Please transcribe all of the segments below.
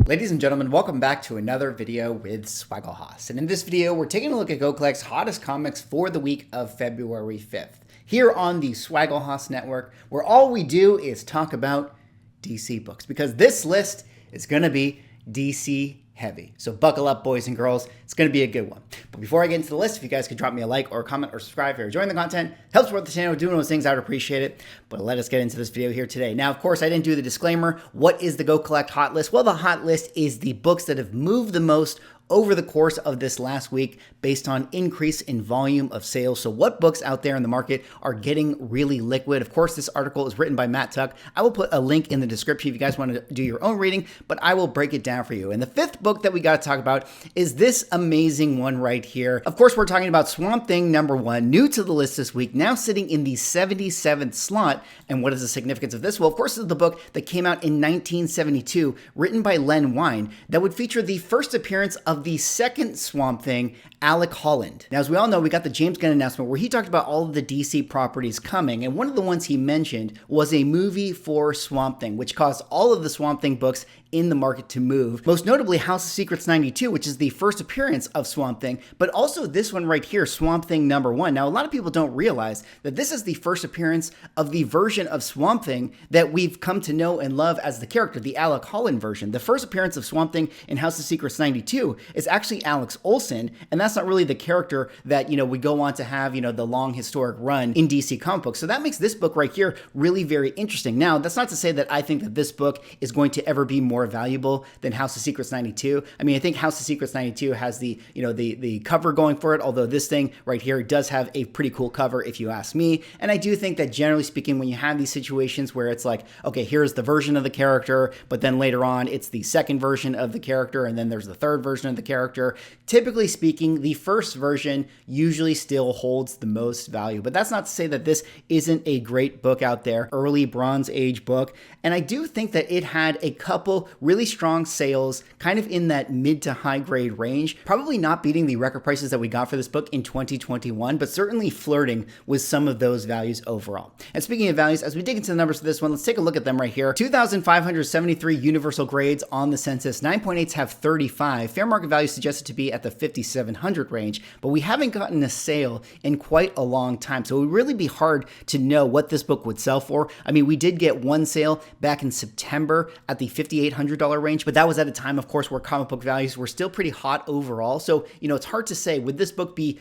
Ladies and gentlemen, welcome back to another video with Swaggle. And in this video, we're taking a look at GoCollect's hottest comics for the week of February 5th, here on the Swaggle Network, where all we do is talk about DC books, because this list is going to be DC heavy. So buckle up, boys and girls. It's going to be a good one. But before I get into the list, if you guys could drop me a like or a comment or subscribe if you're enjoying the content, helps support the channel, doing those things, I would appreciate it. But let us get into this video here today. Now, of course, I didn't do the disclaimer. What is the Go Collect hot list? Well, the hot list is the books that have moved the most over the course of this last week based on increase in volume of sales. So what books out there in the market are getting really liquid? Of course, this article is written by Matt Tuck. I will put a link in the description if you guys want to do your own reading, but I will break it down for you. And the fifth book that we got to talk about is this amazing one right here. Of course, we're talking about Swamp Thing #1, new to the list this week, now sitting in the 77th slot. And what is the significance of this? Well, of course, this is the book that came out in 1972, written by Len Wein, that would feature the first appearance of the second Swamp Thing, Alec Holland. Now, as we all know, we got the James Gunn announcement where he talked about all of the DC properties coming, and one of the ones he mentioned was a movie for Swamp Thing, which caused all of the Swamp Thing books in the market to move. Most notably, House of Secrets 92, which is the first appearance of Swamp Thing, but also this one right here, Swamp Thing #1. Now, a lot of people don't realize that this is the first appearance of the version of Swamp Thing that we've come to know and love as the character, the Alec Holland version. The first appearance of Swamp Thing in House of Secrets 92 is actually Alex Olsen, and that's not really the character that, we go on to have, the long historic run in DC comic books. So that makes this book right here really very interesting. Now, that's not to say that I think that this book is going to ever be more valuable than House of Secrets 92. I mean, I think House of Secrets 92 has the cover going for it, although this thing right here does have a pretty cool cover if you ask me. And I do think that generally speaking, when you have these situations where it's like, okay, here's the version of the character, but then later on it's the second version of the character, and then there's the third version of the character. Typically speaking, the first version usually still holds the most value, but that's not to say that this isn't a great book out there, early Bronze Age book. And I do think that it had a couple really strong sales, kind of in that mid to high grade range, probably not beating the record prices that we got for this book in 2021, but certainly flirting with some of those values overall. And speaking of values, as we dig into the numbers for this one, let's take a look at them right here. 2,573 universal grades on the census. 9.8s have 35. Fair market value suggested to be at the 5,700 range, but we haven't gotten a sale in quite a long time. So it would really be hard to know what this book would sell for. I mean, we did get one sale back in September at the $5,800 range, but that was at a time, of course, where comic book values were still pretty hot overall. So, it's hard to say, would this book be,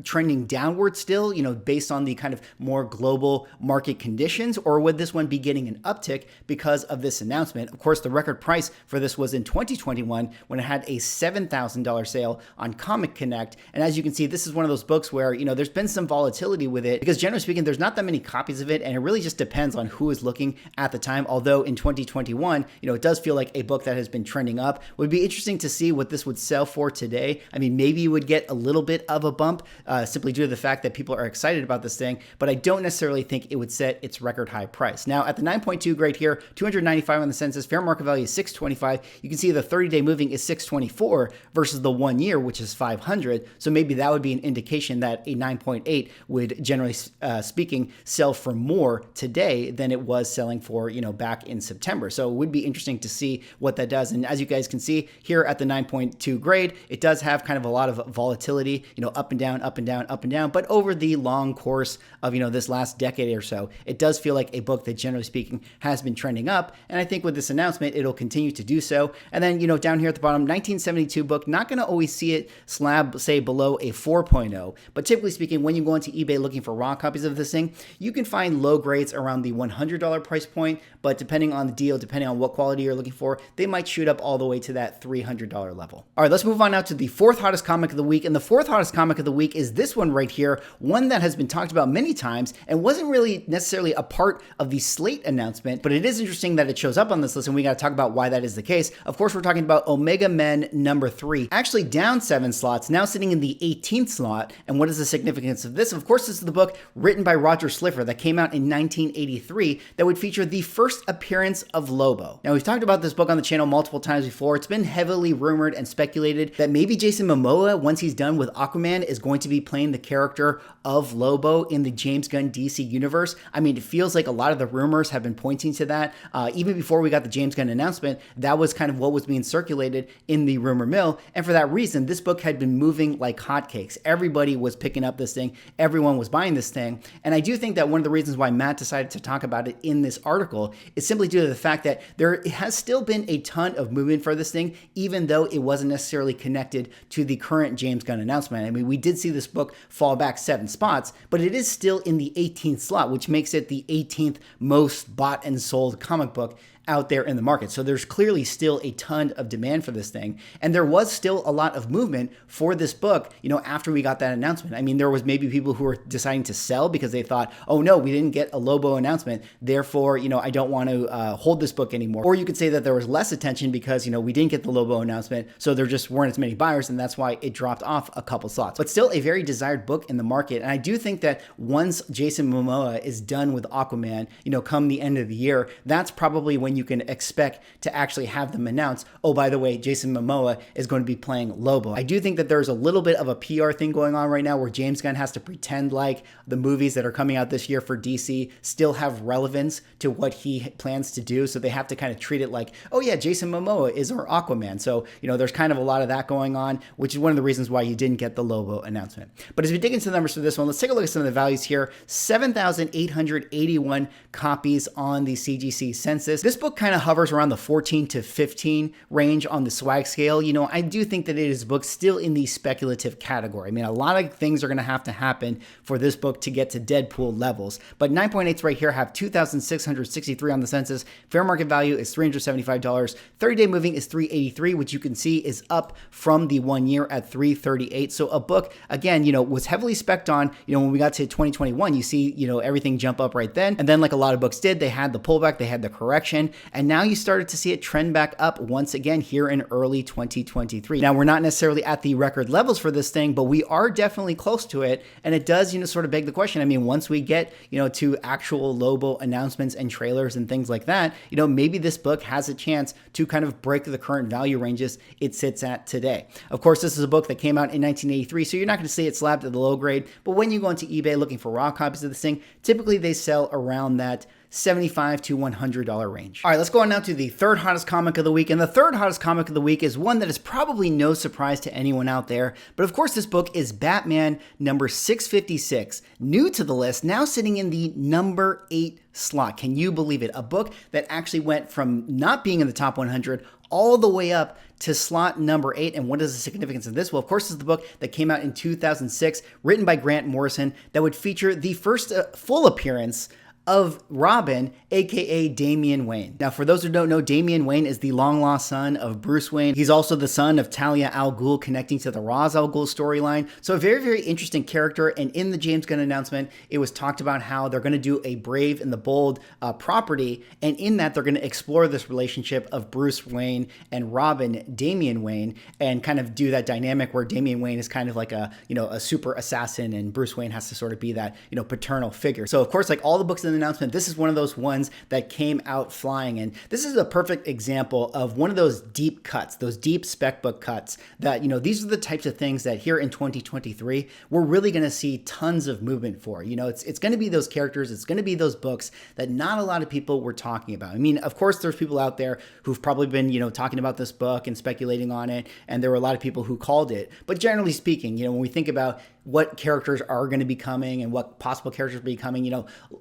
trending downward still, based on the kind of more global market conditions, or would this one be getting an uptick because of this announcement? Of course, the record price for this was in 2021 when it had a $7,000 sale on Comic Connect. And as you can see, this is one of those books where, there's been some volatility with it, because generally speaking, there's not that many copies of it, and it really just depends on who is looking at the time. Although in 2021, it does feel like a book that has been trending up. Would be interesting to see what this would sell for today. I mean, maybe you would get a little bit of a bump simply due to the fact that people are excited about this thing, but I don't necessarily think it would set its record high price. Now, at the 9.2 grade here, 295 on the census, fair market value is 625. You can see the 30-day moving is 624 versus the 1 year, which is 500. So maybe that would be an indication that a 9.8 would, generally speaking, sell for more today than it was selling for, back in September. So it would be interesting to see what that does. And as you guys can see here at the 9.2 grade, it does have kind of a lot of volatility, up and down, up and down, up and down. But over the long course of, this last decade or so, it does feel like a book that, generally speaking, has been trending up. And I think with this announcement, it'll continue to do so. And then, down here at the bottom, 1972 book, not going to always see it slab, say, below a 4.0. But typically speaking, when you go into eBay looking for raw copies of this thing, you can find low grades around the $100 price point. But depending on the deal, depending on what quality you're looking for, they might shoot up all the way to that $300 level. All right, let's move on now to the fourth hottest comic of the week. And the fourth hottest comic of the week is this one right here, one that has been talked about many times and wasn't really necessarily a part of the slate announcement, but it is interesting that it shows up on this list, and we got to talk about why that is the case. Of course, we're talking about Omega Men #3, actually down 7 slots, now sitting in the 18th slot. And what is the significance of this? Of course, this is the book written by Roger Slifer that came out in 1983 that would feature the first appearance of Lobo. Now, we've talked about about this book on the channel multiple times before. It's been heavily rumored and speculated that maybe Jason Momoa, once he's done with Aquaman, is going to be playing the character of Lobo in the James Gunn DC universe. I mean, it feels like a lot of the rumors have been pointing to that. Even before we got the James Gunn announcement, that was kind of what was being circulated in the rumor mill. And for that reason, this book had been moving like hotcakes. Everybody was picking up this thing. Everyone was buying this thing. And I do think that one of the reasons why Matt decided to talk about it in this article is simply due to the fact that there has still been a ton of movement for this thing, even though it wasn't necessarily connected to the current James Gunn announcement. I mean, we did see this book fall back 7 spots, but it is still in the 18th slot, which makes it the 18th most bought and sold comic book out there in the market. So there's clearly still a ton of demand for this thing. And there was still a lot of movement for this book, after we got that announcement. I mean, there was maybe people who were deciding to sell because they thought, oh no, we didn't get a Lobo announcement. Therefore, I don't want to hold this book anymore. Or you could say that there was less attention because, we didn't get the Lobo announcement. So there just weren't as many buyers. And that's why it dropped off a couple slots, but still a very desired book in the market. And I do think that once Jason Momoa is done with Aquaman, come the end of the year, that's probably when you can expect to actually have them announce, oh, by the way, Jason Momoa is going to be playing Lobo. I do think that there's a little bit of a PR thing going on right now where James Gunn has to pretend like the movies that are coming out this year for DC still have relevance to what he plans to do. So they have to kind of treat it like, oh yeah, Jason Momoa is our Aquaman. So, there's kind of a lot of that going on, which is one of the reasons why you didn't get the Lobo announcement. But as we dig into the numbers for this one, let's take a look at some of the values here. 7,881 copies on the CGC census. This book kind of hovers around the 14 to 15 range on the swag scale. I do think that it is a book still in the speculative category. I mean, a lot of things are going to have to happen for this book to get to Deadpool levels, but 9.8s right here have 2,663 on the census. Fair market value is $375. 30-day moving is $383, which you can see is up from the 1 year at $338. So a book, again, was heavily spec'd on, when we got to 2021, you see, everything jump up right then. And then like a lot of books did, they had the pullback, they had the correction, and now you started to see it trend back up once again here in early 2023. Now, we're not necessarily at the record levels for this thing, but we are definitely close to it. And it does, sort of beg the question. I mean, once we get, to actual Lobo announcements and trailers and things like that, maybe this book has a chance to kind of break the current value ranges it sits at today. Of course, this is a book that came out in 1983, so you're not going to see it slapped at the low grade, but when you go into eBay looking for raw copies of this thing, typically they sell around that $75 to $100 range. All right, let's go on now to the third hottest comic of the week. And the third hottest comic of the week is one that is probably no surprise to anyone out there. But of course, this book is Batman number 656, new to the list, now sitting in the number 8 slot. Can you believe it? A book that actually went from not being in the top 100 all the way up to slot number 8. And what is the significance of this? Well, of course, this is the book that came out in 2006, written by Grant Morrison, that would feature the first full appearance of Robin, aka Damian Wayne. Now, for those who don't know, Damian Wayne is the long-lost son of Bruce Wayne. He's also the son of Talia al Ghul, connecting to the Ra's al Ghul storyline. So a very, very interesting character. And in the James Gunn announcement, it was talked about how they're going to do a Brave and the Bold property. And in that, they're going to explore this relationship of Bruce Wayne and Robin, Damian Wayne, and kind of do that dynamic where Damian Wayne is kind of like a super assassin, and Bruce Wayne has to sort of be that, paternal figure. So of course, like all the books in the announcement, this is one of those ones that came out flying. And this is a perfect example of one of those deep cuts, those deep spec book cuts that, these are the types of things that here in 2023, we're really going to see tons of movement for. It's going to be those characters, it's going to be those books that not a lot of people were talking about. I mean, of course, there's people out there who've probably been, talking about this book and speculating on it. And there were a lot of people who called it. But generally speaking, when we think about what characters are going to be coming and what possible characters will be coming,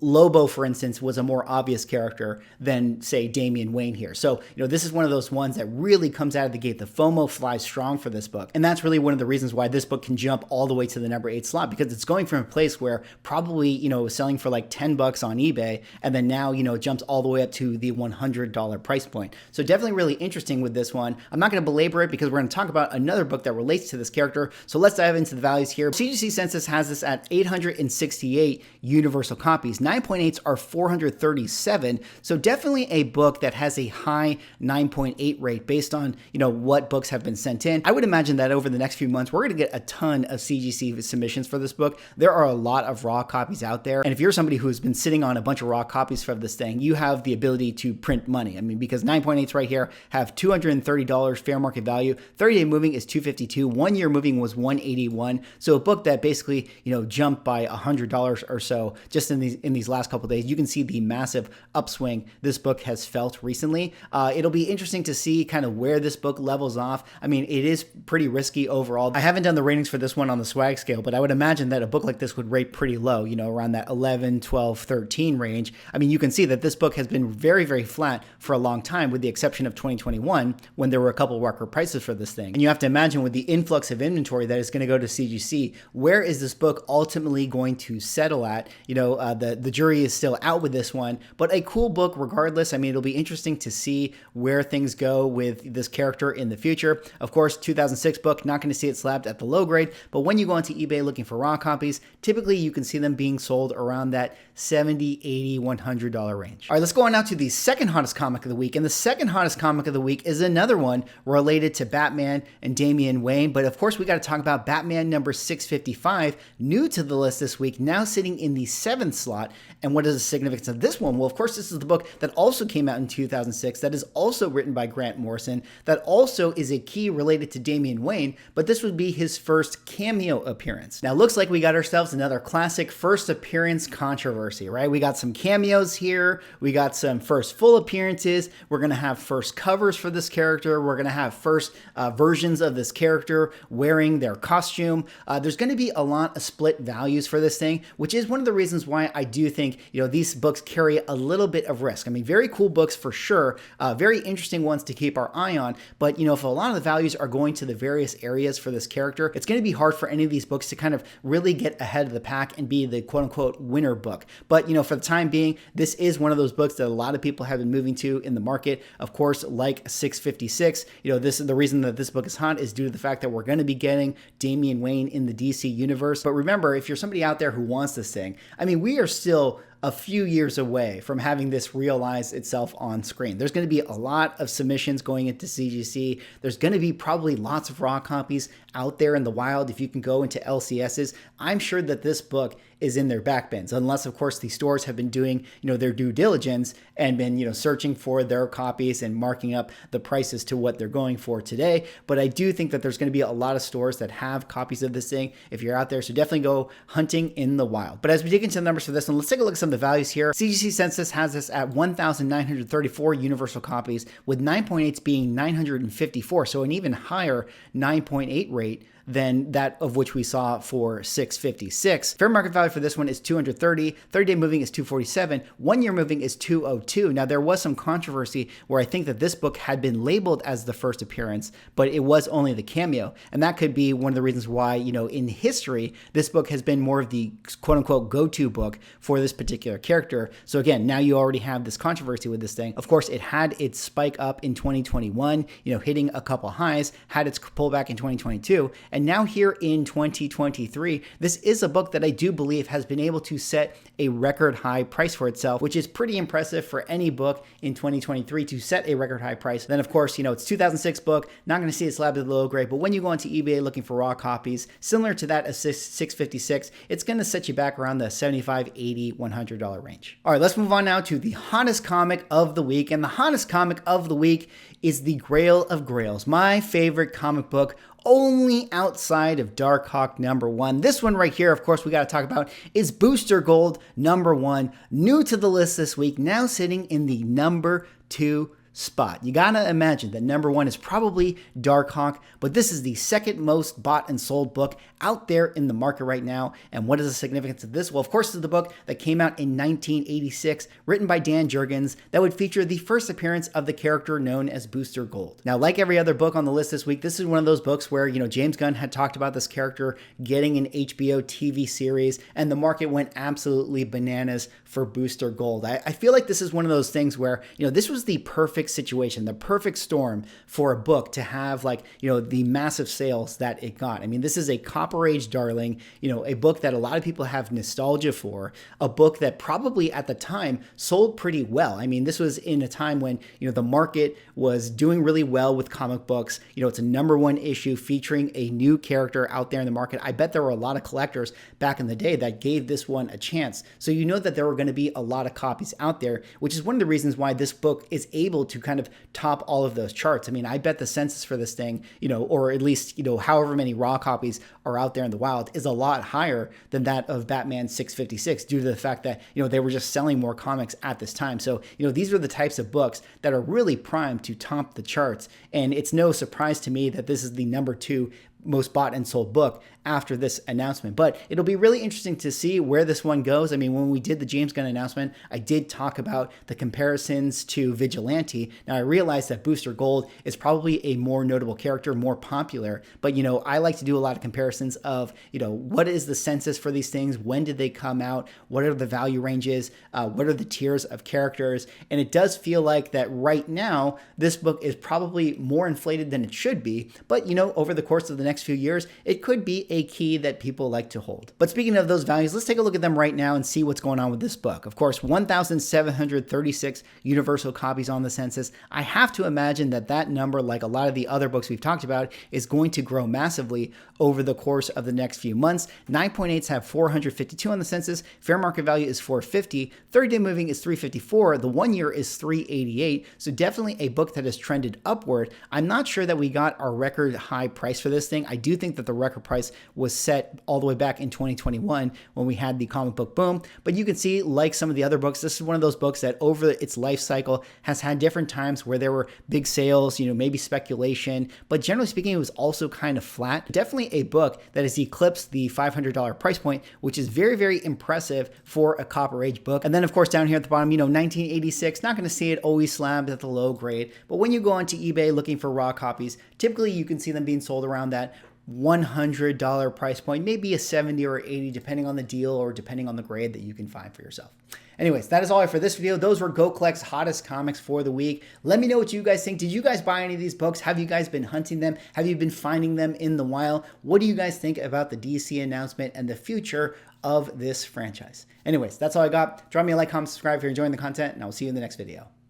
Lobo, for instance, was a more obvious character than, say, Damian Wayne here. So, this is one of those ones that really comes out of the gate. The FOMO flies strong for this book. And that's really one of the reasons why this book can jump all the way to the number 8 slot, because it's going from a place where probably, was selling for like $10 on eBay. And then now, it jumps all the way up to the $100 price point. So definitely really interesting with this one. I'm not going to belabor it because we're going to talk about another book that relates to this character. So let's dive into the values here. CGC Census has this at 868 universal copies. 9.8 9.8s are 437. So definitely a book that has a high 9.8 rate based on, what books have been sent in. I would imagine that over the next few months, we're going to get a ton of CGC submissions for this book. There are a lot of raw copies out there. And if you're somebody who's been sitting on a bunch of raw copies for this thing, you have the ability to print money. I mean, because 9.8s right here have $230 fair market value. 30-day moving is $252. 1 year moving was $181. So a book that basically, jumped by $100 or so just in these last couple of days. You can see the massive upswing this book has felt recently. It'll be interesting to see kind of where this book levels off. I mean, it is pretty risky overall. I haven't done the ratings for this one on the swag scale, but I would imagine that a book like this would rate pretty low, around that 11, 12, 13 range. I mean, you can see that this book has been very, very flat for a long time, with the exception of 2021, when there were a couple record prices for this thing. And you have to imagine, with the influx of inventory that is going to go to CGC, where is this book ultimately going to settle at? The jury is still out with this one, but a cool book regardless. I mean, it'll be interesting to see where things go with this character in the future. Of course, 2006 book, not going to see it slapped at the low grade, but when you go onto eBay looking for raw copies, typically you can see them being sold around that $70, $80, $100 range. All right, let's go on now to the second hottest comic of the week. And the second hottest comic of the week is another one related to Batman and Damian Wayne. But of course, we got to talk about Batman number 655, new to the list this week, now sitting in the 7th slot. And what is the significance of this one? Well, of course, this is the book that also came out in 2006, that is also written by Grant Morrison, that also is a key related to Damian Wayne, but this would be his first cameo appearance. Now, looks like we got ourselves another classic first appearance controversy, right? We got some cameos here, we got some first full appearances, we're going to have first covers for this character, we're going to have first versions of this character wearing their costume. There's going to be a lot of split values for this thing, which is one of the reasons why I do think, these books carry a little bit of risk. I mean, very cool books for sure, very interesting ones to keep our eye on, but if a lot of the values are going to the various areas for this character, it's going to be hard for any of these books to kind of really get ahead of the pack and be the quote-unquote winner book. But, for the time being, this is one of those books that a lot of people have been moving to in the market. Of course, like 656, this is the reason that this book is hot is due to the fact that we're going to be getting Damian Wayne in the DC universe. But remember, if you're somebody out there who wants this thing, I mean, we are still a few years away from having this realize itself on screen. There's going to be a lot of submissions going into CGC. There's going to be probably lots of raw copies out there in the wild. If you can go into LCSs, I'm sure that this book is in their back bins, unless of course the stores have been doing, their due diligence and been, searching for their copies and marking up the prices to what they're going for today. But I do think that there's going to be a lot of stores that have copies of this thing if you're out there. So definitely go hunting in the wild. But as we dig into the numbers for this one, let's take a look at some of the values here. CGC Census has this at 1,934 universal copies, with 9.8s being 954. So an even higher 9.8 rate than that of which we saw for 656. Fair market value for this one is 230. 30-day moving is 247. 1 year moving is 202. Now, there was some controversy where I think that this book had been labeled as the first appearance, but it was only the cameo. And that could be one of the reasons why, in history, this book has been more of the quote-unquote go-to book for this particular character. So again, now you already have this controversy with this thing. Of course, it had its spike up in 2021, hitting a couple highs, had its pullback in 2022, and now here in 2023, this is a book that I do believe has been able to set a record high price for itself, which is pretty impressive for any book in 2023 to set a record high price. Then of course, it's 2006 book, not going to see it slabbed at the low grade, but when you go onto eBay looking for raw copies, similar to that of 656, it's going to set you back around the $75, $80, $100 range. All right, let's move on now to the hottest comic of the week. And the hottest comic of the week is the Grail of Grails, my favorite comic book, only outside of Darkhawk #1. This one right here, of course, we got to talk about is Booster Gold #1, new to the list this week, now sitting in the #2 spot. You gotta imagine that #1 is probably Darkhawk, but this is the second most bought and sold book out there in the market right now. And what is the significance of this? Well, of course, this is the book that came out in 1986, written by Dan Jurgens, that would feature the first appearance of the character known as Booster Gold. Now, like every other book on the list this week, this is one of those books where, James Gunn had talked about this character getting an HBO TV series, and the market went absolutely bananas for Booster Gold. I feel like this is one of those things where, this was the perfect perfect situation, the perfect storm for a book to have, like, the massive sales that it got. I mean, this is a Copper Age darling, a book that a lot of people have nostalgia for, a book that probably at the time sold pretty well. I mean, this was in a time when, the market was doing really well with comic books. It's a #1 issue featuring a new character out there in the market. I bet there were a lot of collectors back in the day that gave this one a chance. So that there were going to be a lot of copies out there, which is one of the reasons why this book is able to kind of top all of those charts. I mean, I bet the census for this thing, or at least, however many raw copies are out there in the wild, is a lot higher than that of Batman 656 due to the fact that, they were just selling more comics at this time. So, these are the types of books that are really primed to top the charts. And it's no surprise to me that this is the #2 most bought and sold book after this announcement. But it'll be really interesting to see where this one goes. I mean, when we did the James Gunn announcement, I did talk about the comparisons to Vigilante. Now, I realized that Booster Gold is probably a more notable character, more popular, but I like to do a lot of comparisons of, what is the census for these things? When did they come out? What are the value ranges? What are the tiers of characters? And it does feel like that right now, this book is probably more inflated than it should be. But, over the course of the next few years, it could be a key that people like to hold. But speaking of those values, let's take a look at them right now and see what's going on with this book. Of course, 1,736 universal copies on the census. I have to imagine that that number, like a lot of the other books we've talked about, is going to grow massively over the course of the next few months. 9.8s have 452 on the census. Fair market value is 450. 30-day moving is 354. The 1 year is 388. So definitely a book that has trended upward. I'm not sure that we got our record high price for this thing. I do think that the record price was set all the way back in 2021 when we had the comic book boom. But you can see, like some of the other books, this is one of those books that over its life cycle has had different times where there were big sales, maybe speculation, but generally speaking, it was also kind of flat. Definitely a book that has eclipsed the $500 price point, which is very, very impressive for a Copper Age book. And then of course, down here at the bottom, 1986, not going to see it always slabbed at the low grade, but when you go onto eBay looking for raw copies, typically you can see them being sold around that $100 price point, maybe a 70 or 80, depending on the deal or depending on the grade that you can find for yourself. Anyways, that is all for this video. Those were Go Collect's hottest comics for the week. Let me know what you guys think. Did you guys buy any of these books? Have you guys been hunting them? Have you been finding them in the wild? What do you guys think about the DC announcement and the future of this franchise? Anyways, that's all I got. Drop me a like, comment, subscribe if you're enjoying the content, and I will see you in the next video.